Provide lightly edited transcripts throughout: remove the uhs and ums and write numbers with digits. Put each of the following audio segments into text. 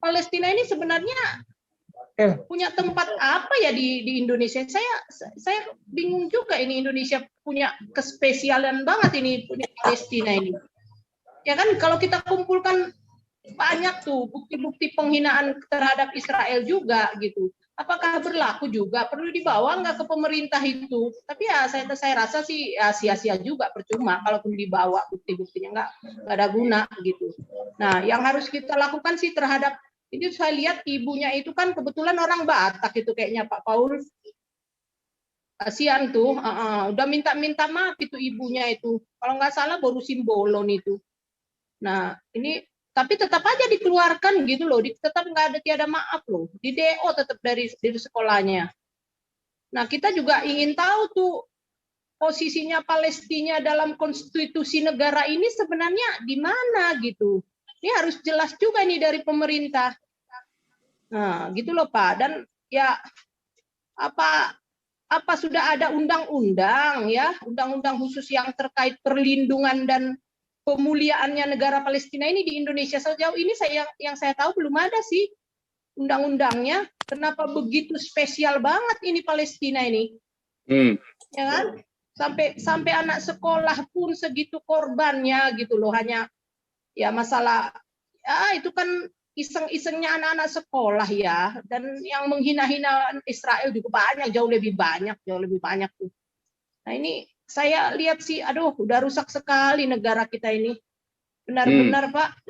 Palestina ini sebenarnya punya tempat apa ya di Indonesia? Saya bingung juga, ini Indonesia punya kespesialan banget ini punya Palestina ini. Ya kan, kalau kita kumpulkan banyak tuh bukti-bukti penghinaan terhadap Israel juga gitu. Apakah berlaku juga? Perlu dibawa nggak ke pemerintah itu? Tapi ya saya rasa sih ya sia-sia juga, percuma kalaupun dibawa bukti-buktinya nggak ada guna gitu. Nah, yang harus kita lakukan sih terhadap ini, saya lihat ibunya itu kan kebetulan orang Batak itu kayaknya Pak Paul. Kasihan tuh, udah minta maaf itu ibunya itu. Kalau nggak salah baru simbolon itu. Nah, ini tapi tetap aja dikeluarkan gitu loh, tetap nggak ada tiada maaf loh, di DO tetap dari sekolahnya. Nah, kita juga ingin tahu tuh posisinya Palestina dalam konstitusi negara ini sebenarnya di mana gitu. Ini harus jelas juga nih dari pemerintah. Nah, gitu loh Pak. Dan ya apa sudah ada undang-undang ya, undang-undang khusus yang terkait perlindungan dan pemuliaannya negara Palestina ini di Indonesia? Sejauh ini yang saya tahu belum ada sih undang-undangnya. Kenapa begitu spesial banget ini Palestina ini? Ya kan? Sampai anak sekolah pun segitu korbannya gitu loh, hanya ya masalah ya itu kan iseng-isengnya anak-anak sekolah ya, dan yang menghina-hina Israel juga banyak, jauh lebih banyak tuh. Nah, ini saya lihat sih, aduh, udah rusak sekali negara kita ini. Benar-benar Pak.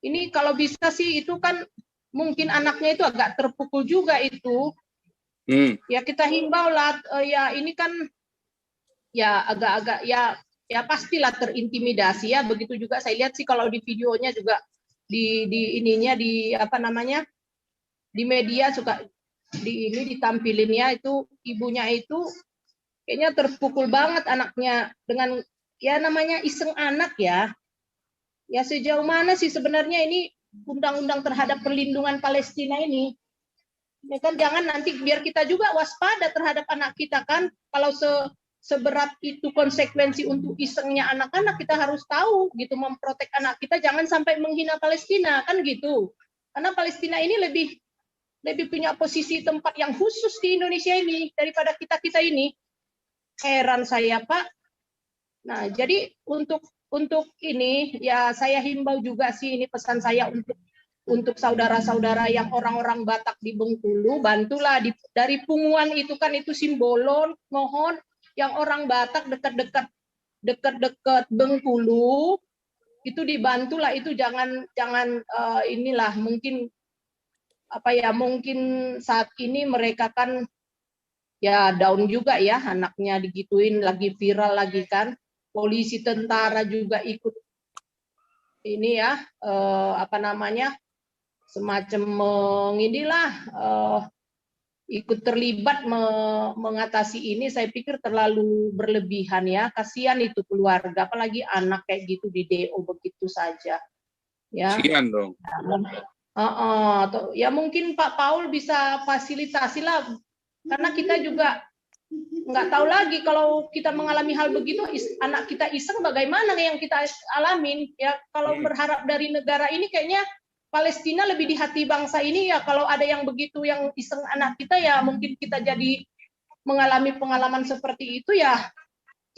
Ini kalau bisa sih itu kan mungkin anaknya itu agak terpukul juga itu. Ya kita himbau lah, ya ini kan ya agak-agak ya pastilah terintimidasi ya. Begitu juga saya lihat sih kalau di videonya juga di ininya di apa namanya di media suka ditampilinnya itu ibunya itu kayaknya terpukul banget anaknya dengan ya namanya iseng anak ya. Ya sejauh mana sih sebenarnya ini undang-undang terhadap perlindungan Palestina ini? Ya kan, jangan nanti biar kita juga waspada terhadap anak kita kan. Kalau seberat itu konsekuensi untuk isengnya anak-anak, kita harus tahu gitu, memprotek anak kita jangan sampai menghina Palestina kan gitu. Karena Palestina ini lebih punya posisi tempat yang khusus di Indonesia ini daripada kita ini. Heran saya Pak. Nah, jadi untuk ini ya saya himbau juga sih, ini pesan saya untuk saudara-saudara yang orang-orang Batak di Bengkulu, bantulah dari Punguan itu kan itu simbolon, mohon yang orang Batak dekat-dekat Bengkulu itu dibantulah, itu jangan inilah mungkin apa ya, mungkin saat ini mereka kan ya down juga ya, anaknya digituin, lagi viral lagi kan, polisi tentara juga ikut ini ya apa namanya semacam inilah ikut terlibat mengatasi ini. Saya pikir terlalu berlebihan ya, kasihan itu keluarga, apalagi anak kayak gitu di DO begitu saja ya. Kasihan dong. Ya mungkin Pak Paul bisa fasilitasi lah, karena kita juga nggak tahu lagi kalau kita mengalami hal begitu, anak kita iseng bagaimana yang kita alamin ya. Kalau berharap dari negara ini, kayaknya Palestina lebih di hati bangsa ini ya. Kalau ada yang begitu yang iseng anak kita ya, mungkin kita jadi mengalami pengalaman seperti itu ya,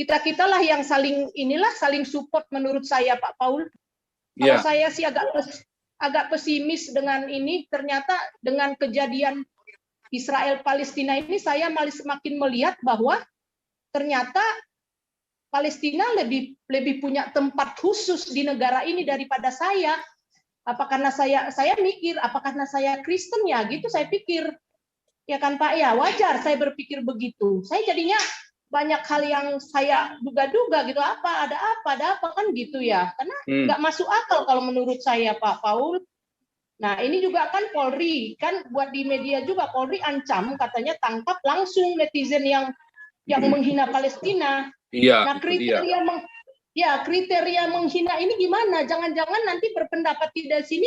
kita lah yang saling support menurut saya Pak Paul. Kalau saya sih agak pesimis dengan ini. Ternyata dengan kejadian Israel Palestina ini, saya malah semakin melihat bahwa ternyata Palestina lebih punya tempat khusus di negara ini daripada saya. Apa karena saya mikir, apa karena saya Kristen ya gitu, saya pikir ya kan Pak ya, wajar saya berpikir begitu. Saya jadinya banyak hal yang saya duga-duga gitu, ada apa kan gitu ya, karena nggak masuk akal kalau menurut saya Pak Paul. Nah, ini juga kan Polri, kan buat di media juga, Polri ancam katanya tangkap langsung netizen yang menghina Palestina. Nah, kriteria menghina ini gimana? Jangan-jangan nanti berpendapat tidak sini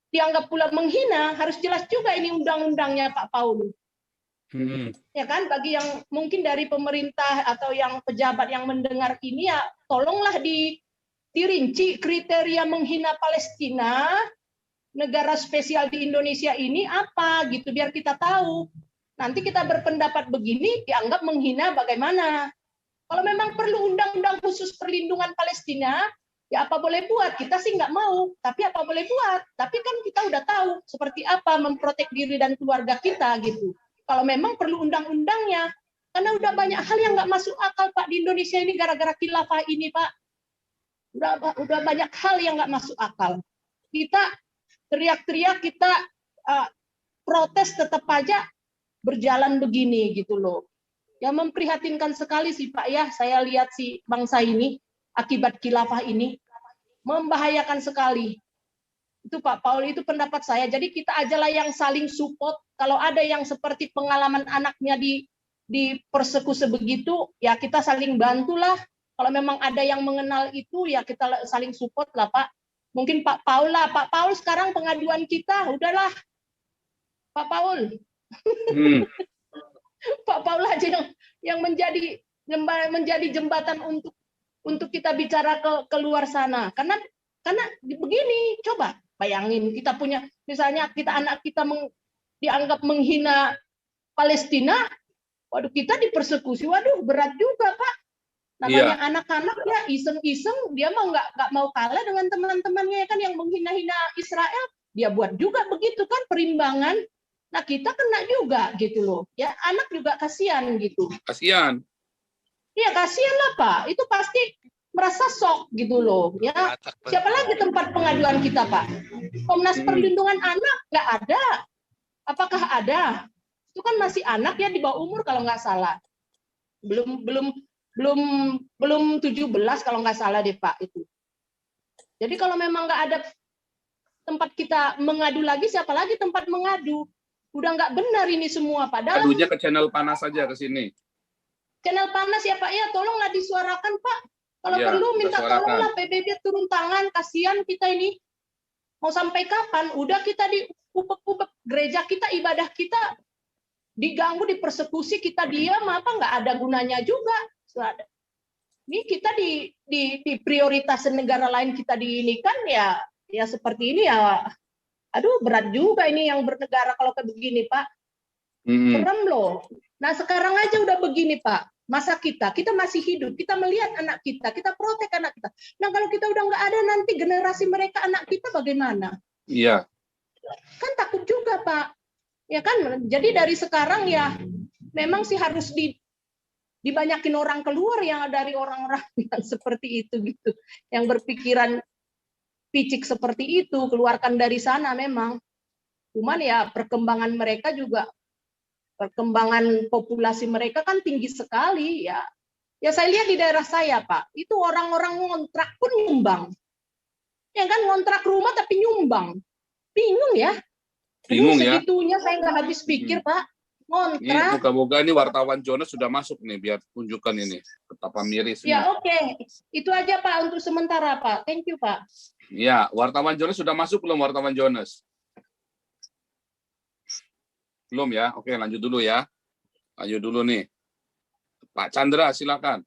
dianggap pula menghina. Harus jelas juga ini undang-undangnya Pak Paul. Ya kan, bagi yang mungkin dari pemerintah atau yang pejabat yang mendengar ini ya, tolonglah dirinci kriteria menghina Palestina. negara spesial di Indonesia ini apa gitu, biar kita tahu. Nanti kita berpendapat begini dianggap menghina bagaimana. Kalau memang perlu undang-undang khusus perlindungan Palestina, ya apa boleh buat. Kita sih nggak mau, tapi apa boleh buat. Tapi kan kita udah tahu seperti apa memprotek diri dan keluarga kita gitu. Kalau memang perlu undang-undangnya, karena udah banyak hal yang nggak masuk akal Pak di Indonesia ini gara-gara khilafah ini Pak. Udah banyak hal yang nggak masuk akal. Kita teriak-teriak, kita protes tetap aja berjalan begini gitu loh. Yang memprihatinkan sekali sih Pak ya, saya lihat si bangsa ini akibat khilafah ini membahayakan sekali. Itu Pak Paul, itu pendapat saya. Jadi kita ajalah yang saling support. Kalau ada yang seperti pengalaman anaknya di persekusi begitu, ya kita saling bantulah. Kalau memang ada yang mengenal itu, ya kita saling support lah Pak. Mungkin Pak Paul lah, Pak Paul sekarang pengaduan kita, udahlah Pak Paul. Pak Paul aja yang menjadi jembatan untuk kita bicara ke luar sana. Karena begini, coba bayangin kita punya, misalnya anak kita dianggap menghina Palestina, waduh kita dipersekusi, waduh berat juga Pak. Namanya anak-anak ya iseng-iseng, dia mau nggak mau kalah dengan teman-temannya kan yang menghina-hina Israel, dia buat juga begitu kan perimbangan. Nah kita kena juga gitu loh, ya anak juga kasihan gitu. Kasihan. Iya kasihan lah Pak, itu pasti merasa shock gitu loh. Ya siapa lagi tempat pengaduan kita Pak? Komnas Perlindungan Anak nggak ada. Apakah ada? Itu kan masih anak ya di bawah umur kalau nggak salah. Belum 17 kalau nggak salah deh Pak itu. Jadi kalau memang nggak ada tempat kita mengadu lagi, siapa lagi tempat mengadu? Udah nggak benar ini semua Pak. Adunya ke channel panas saja ke sini. Channel panas ya Pak ya, tolonglah disuarakan Pak. Kalau perlu minta tolonglah PBB turun tangan, kasihan kita ini. Mau sampai kapan? Udah kita diubek-ubek, gereja kita, ibadah kita diganggu, dipersekusi, kita diam, apa nggak ada gunanya juga. Ini kita di prioritas negara lain kita diinikan ya seperti ini ya. Aduh berat juga ini yang bernegara kalau kayak begini Pak. Serem loh. Nah sekarang aja udah begini Pak. Masa kita masih hidup, kita melihat anak kita protek anak kita. Nah kalau kita udah nggak ada nanti generasi mereka anak kita bagaimana? Iya. Kan takut juga Pak. Ya kan, jadi dari sekarang ya memang sih harus dibanyakin orang keluar yang dari orang-orang yang seperti itu gitu, yang berpikiran picik seperti itu, keluarkan dari sana memang. Cuman ya perkembangan mereka juga, perkembangan populasi mereka kan tinggi sekali ya. Ya saya lihat di daerah saya Pak, itu orang-orang ngontrak pun nyumbang. Ya kan ngontrak rumah tapi nyumbang. Bingung ya. Bingung ya. Segitunya saya nggak habis pikir Pak. Ngontrak. Ini moga-moga ini wartawan Jonas sudah masuk nih, biar tunjukkan ini betapa mirisnya. Ya oke. Itu aja Pak untuk sementara Pak. Thank you Pak. Ya, wartawan Jonas sudah masuk belum wartawan Jonas? Belum ya? Oke, lanjut dulu ya. Lanjut dulu nih. Pak Chandra, silakan.